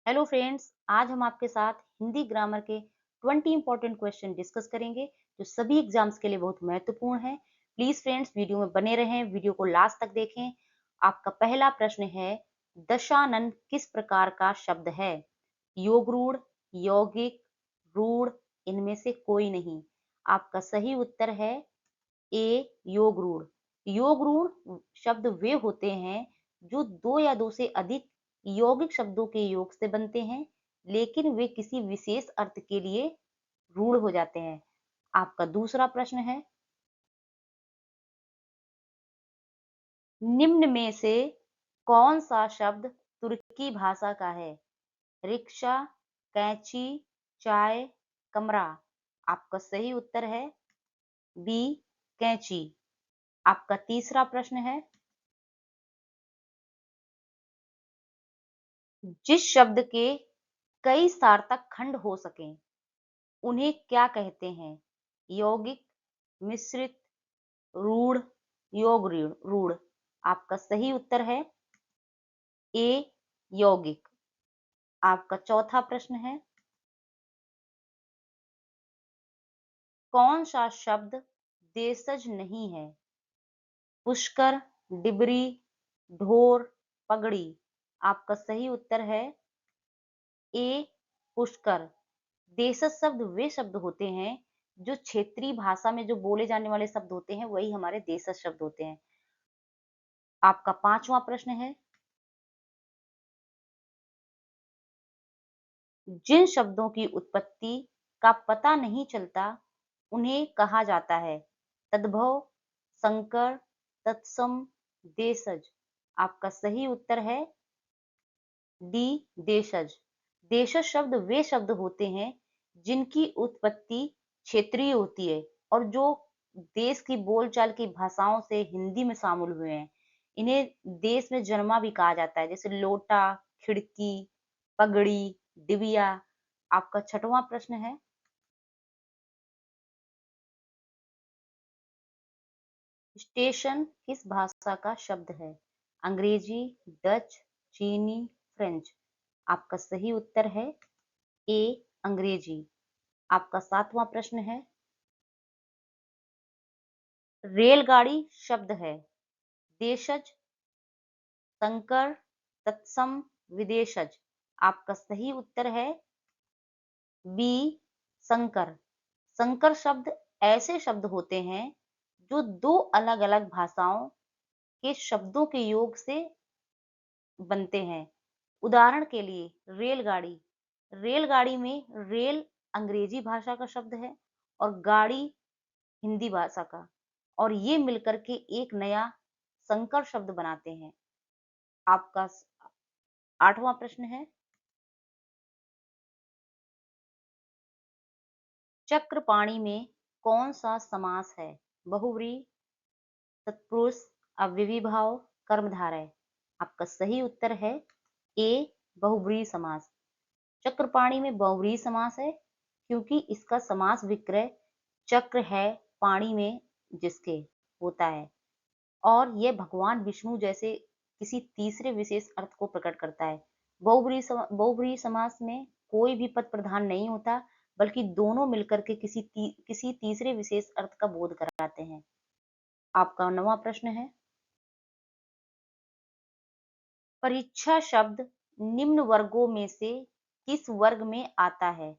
Hello friends, आज हम आपके साथ हिंदी ग्रामर के 20 इंपॉर्टेंट क्वेश्चन डिस्कस करेंगे जो सभी एग्जाम्स के लिए बहुत महत्वपूर्ण है। प्लीज फ्रेंड्स वीडियो में बने रहें, वीडियो को लास्ट तक देखें। आपका पहला प्रश्न है, दशानन किस प्रकार का शब्द है? योगरूढ़, यौगिक, रूढ़, इनमें से कोई नहीं। आपका सही उत्तर है ए योगरूढ़। योगरूढ़ शब्द वे होते हैं जो दो या दो से अधिक यौगिक शब्दों के योग से बनते हैं, लेकिन वे किसी विशेष अर्थ के लिए रूढ़ हो जाते हैं। आपका दूसरा प्रश्न है, निम्न में से कौन सा शब्द तुर्की भाषा का है? रिक्शा, कैंची, चाय, कमरा। आपका सही उत्तर है बी कैंची। आपका तीसरा प्रश्न है, जिस शब्द के कई सार्थक खंड हो सकें उन्हें क्या कहते हैं? यौगिक, मिश्रित, रूढ़, योग रूढ़। आपका सही उत्तर है ए यौगिक। आपका चौथा प्रश्न है, कौन सा शब्द देशज नहीं है? पुष्कर, डिबरी, ढोर, पगड़ी। आपका सही उत्तर है ए पुष्कर। देशज शब्द वे शब्द होते हैं जो क्षेत्रीय भाषा में जो बोले जाने वाले शब्द होते हैं, वही हमारे देशज शब्द होते हैं। आपका पांचवा प्रश्न है, जिन शब्दों की उत्पत्ति का पता नहीं चलता उन्हें कहा जाता है? तद्भव, संकर, तत्सम, देशज। आपका सही उत्तर है डी देशज। देशज शब्द वे शब्द होते हैं जिनकी उत्पत्ति क्षेत्रीय होती है और जो देश की बोलचाल की भाषाओं से हिंदी में शामिल हुए हैं। इन्हें देश में जन्मा भी कहा जाता है, जैसे लोटा, खिड़की, पगड़ी, डिबिया। आपका छठवां प्रश्न है, स्टेशन किस भाषा का शब्द है? अंग्रेजी, डच, चीनी, फ्रेंच। आपका सही उत्तर है ए अंग्रेजी। आपका सातवां प्रश्न है, रेलगाड़ी शब्द है देशज, संकर, तत्सम, विदेशज। आपका सही उत्तर है बी संकर। संकर शब्द ऐसे शब्द होते हैं जो दो अलग अलग भाषाओं के शब्दों के योग से बनते हैं। उदाहरण के लिए रेलगाड़ी। रेलगाड़ी में रेल अंग्रेजी भाषा का शब्द है और गाड़ी हिंदी भाषा का, और ये मिलकर के एक नया संकर शब्द बनाते हैं। आपका आठवां प्रश्न है, चक्रपाणी में कौन सा समास है? बहुव्रीहि, तत्पुरुष, अव्ययीभाव, कर्मधारय। आपका सही उत्तर है ए बहुव्रीहि समास। चक्रपाणी में बहुव्रीहि समास है क्योंकि इसका समास विक्रय चक्र है पाणी में जिसके होता है, और यह भगवान विष्णु जैसे किसी तीसरे विशेष अर्थ को प्रकट करता है। बहुव्रीहि समास में कोई भी पद प्रधान नहीं होता, बल्कि दोनों मिलकर के किसी तीसरे विशेष अर्थ का बोध कराते हैं। आपका नवां प्रश्न है, परीक्षा शब्द निम्न वर्गों में से किस वर्ग में आता है?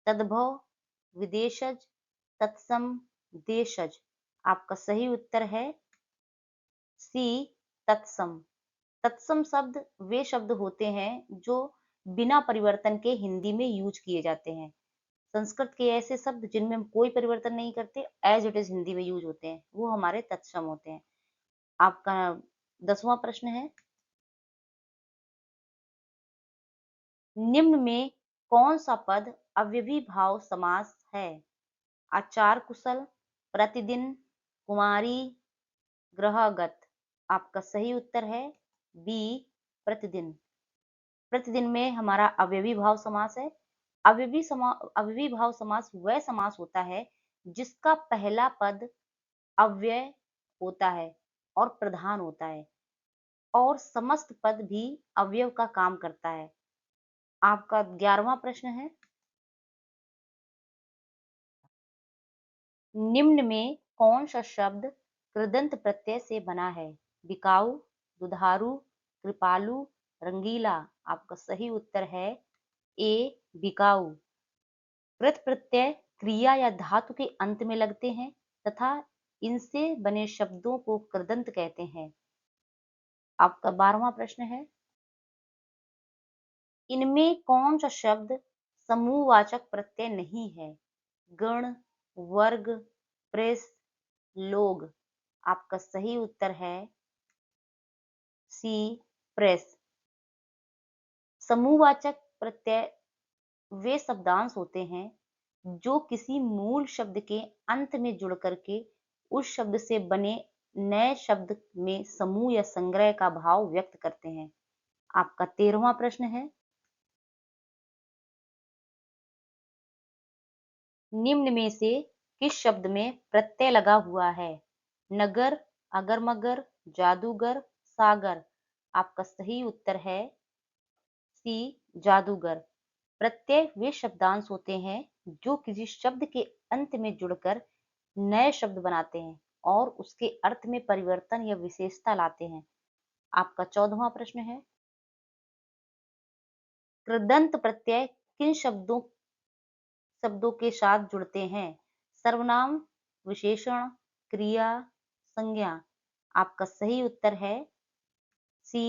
तद्भव, विदेशज, तत्सम, देशज। आपका सही उत्तर है सी तत्सम। तत्सम शब्द वे शब्द होते हैं जो बिना परिवर्तन के हिंदी में यूज किए जाते हैं। संस्कृत के ऐसे शब्द जिनमें हम कोई परिवर्तन नहीं करते, एज इट इज हिंदी में यूज होते हैं, वो हमारे तत्सम होते हैं। आपका 10वां प्रश्न है, निम्न में कौन सा पद अव्ययी भाव समास है? आचार कुशल, प्रतिदिन, कुमारी, ग्रहगत। आपका सही उत्तर है बी प्रतिदिन। प्रतिदिन में हमारा अव्ययी भाव समास है। अव्ययी भाव समास वह समास होता है जिसका पहला पद अव्यय होता है और प्रधान होता है, और समस्त पद भी अवयव का काम करता है। आपका 11वां प्रश्न है, निम्न में कौन सा शब्द कृदंत प्रत्यय से बना है? बिकाऊ, दुधारू, कृपालु, रंगीला। आपका सही उत्तर है ए बिकाऊ। कृत प्रत्यय क्रिया या धातु के अंत में लगते हैं तथा इनसे बने शब्दों को कृदंत कहते हैं। आपका 12वां प्रश्न है, इनमें कौन सा शब्द समूहवाचक प्रत्यय नहीं है? गण, वर्ग, प्रेस, लोग। आपका सही उत्तर है सी प्रेस। समूहवाचक प्रत्यय वे शब्दांश होते हैं जो किसी मूल शब्द के अंत में जुड़ करके उस शब्द से बने नए शब्द में समूह या संग्रह का भाव व्यक्त करते हैं। आपका 13वां प्रश्न है, निम्न में से किस शब्द में प्रत्यय लगा हुआ है? नगर, अगर-मगर, जादूगर, सागर। आपका सही उत्तर है सी जादूगर। प्रत्यय वे शब्दांश होते हैं जो किसी शब्द के अंत में जुड़कर नए शब्द बनाते हैं और उसके अर्थ में परिवर्तन या विशेषता लाते हैं। आपका 14वां प्रश्न है, कृदंत प्रत्यय किन शब्दों के साथ जुड़ते हैं? सर्वनाम, विशेषण, क्रिया, संज्ञा। आपका सही उत्तर है सी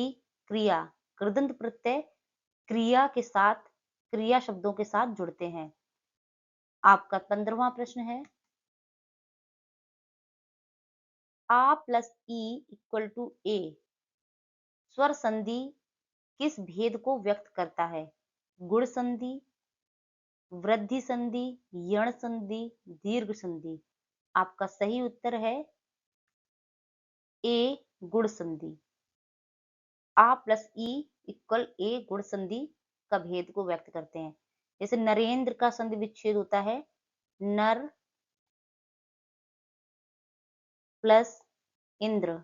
क्रिया। कृदंत प्रत्यय क्रिया के साथ क्रिया शब्दों के साथ जुड़ते हैं। आपका 15वां प्रश्न है, आ प्लस ई इक्वल टू ए स्वर संधि किस भेद को व्यक्त करता है? गुण संधि, वृद्धि संधि, यण संधि, दीर्घ संधि। आपका सही उत्तर है ए गुण संधि। आ प्लस ई इक्वल ए गुण संधि का भेद को व्यक्त करते हैं। जैसे नरेंद्र का संधि विच्छेद होता है नर प्लस इंद्र।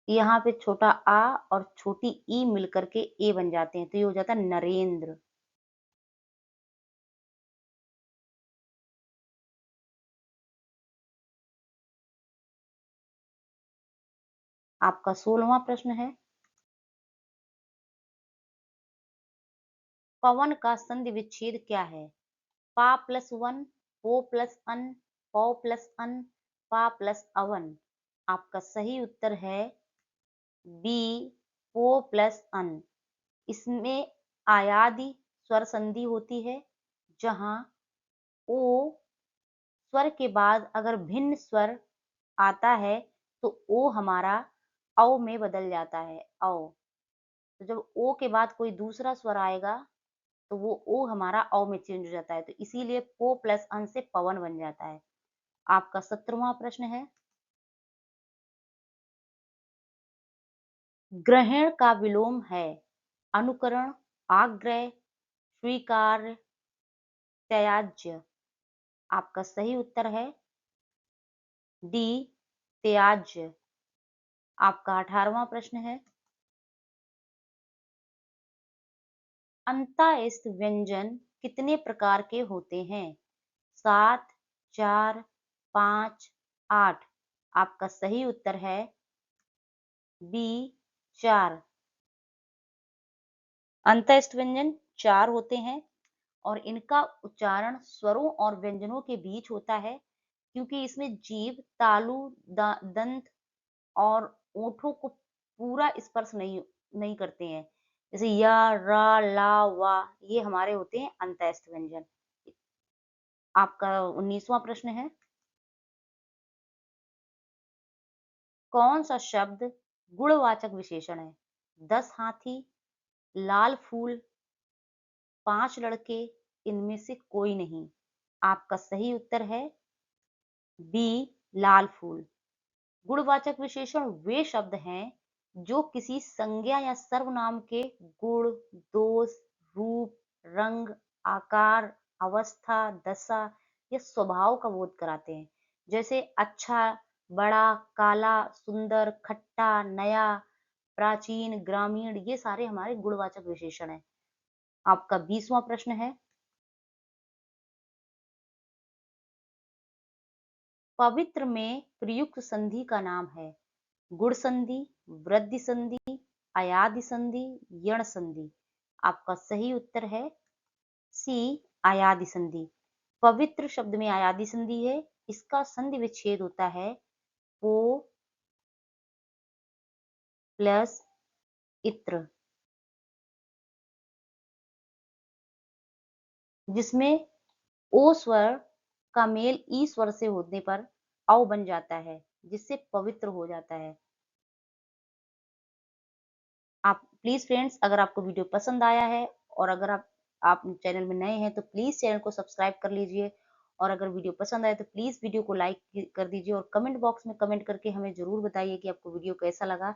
यहाँ पे छोटा आ और छोटी ई मिलकर के ए बन जाते हैं तो ये हो जाता है नरेंद्र। आपका 16वां प्रश्न है, पवन का संधि विच्छेद क्या है? पा प्लस वन, पो प्लस अन, पौ प्लस अन, पा प्लस अवन। आपका सही उत्तर है बी पो प्लस अन। इसमें आयादी स्वर संधि होती है जहां ओ स्वर के बाद अगर भिन्न स्वर आता है तो ओ हमारा औ में बदल जाता है औ। तो जब ओ के बाद कोई दूसरा स्वर आएगा तो वो ओ हमारा औ में चेंज हो जाता है तो इसीलिए पो प्लस अन से पवन बन जाता है। आपका 17वां प्रश्न है, ग्रहण का विलोम है अनुकरण, आग्रह, स्वीकार्य, त्याज्य। आपका सही उत्तर है डी त्याज्य। आपका 18वां प्रश्न है, अंतःस्थ व्यंजन कितने प्रकार के होते हैं? 7, 4, 5, 8। आपका सही उत्तर है बी 4। अंतःस्थ व्यंजन 4 होते हैं और इनका उच्चारण स्वरों और व्यंजनों के बीच होता है क्योंकि इसमें जीभ, तालु, दंत और ओठों को पूरा स्पर्श नहीं नहीं करते हैं। जैसे या, रा, ला, वा ये हमारे होते हैं अंतःस्थ व्यंजन। आपका 19वां प्रश्न है, कौन सा शब्द गुणवाचक विशेषण है? 10 हाथी, लाल फूल, 5 लड़के, इनमें से कोई नहीं। आपका सही उत्तर है बी लाल फूल। गुणवाचक विशेषण वे शब्द हैं जो किसी संज्ञा या सर्वनाम के गुण, दोष, रूप, रंग, आकार, अवस्था, दशा या स्वभाव का बोध कराते हैं। जैसे अच्छा बड़ा, काला, सुंदर, खट्टा, नया, प्राचीन, ग्रामीण, ये सारे हमारे गुणवाचक विशेषण हैं। आपका 20वां प्रश्न है, पवित्र में प्रयुक्त संधि का नाम है। गुण संधि, वृद्धि संधि, अयादि संधि, यण संधि। आपका सही उत्तर है सी, अयादि संधि। पवित्र शब्द में अयादि संधि है। इसका संधि विच्छेद होता है पो प्लस इत्र, जिसमें ओ स्वर का मेल ई स्वर से होने पर औ बन जाता है, जिससे पवित्र हो जाता है। आप प्लीज फ्रेंड्स, अगर आपको वीडियो पसंद आया है और अगर आप चैनल में नए हैं तो प्लीज चैनल को सब्सक्राइब कर लीजिए, और अगर वीडियो पसंद आए तो प्लीज वीडियो को लाइक कर दीजिए और कमेंट बॉक्स में कमेंट करके हमें जरूर बताइए कि आपको वीडियो कैसा लगा।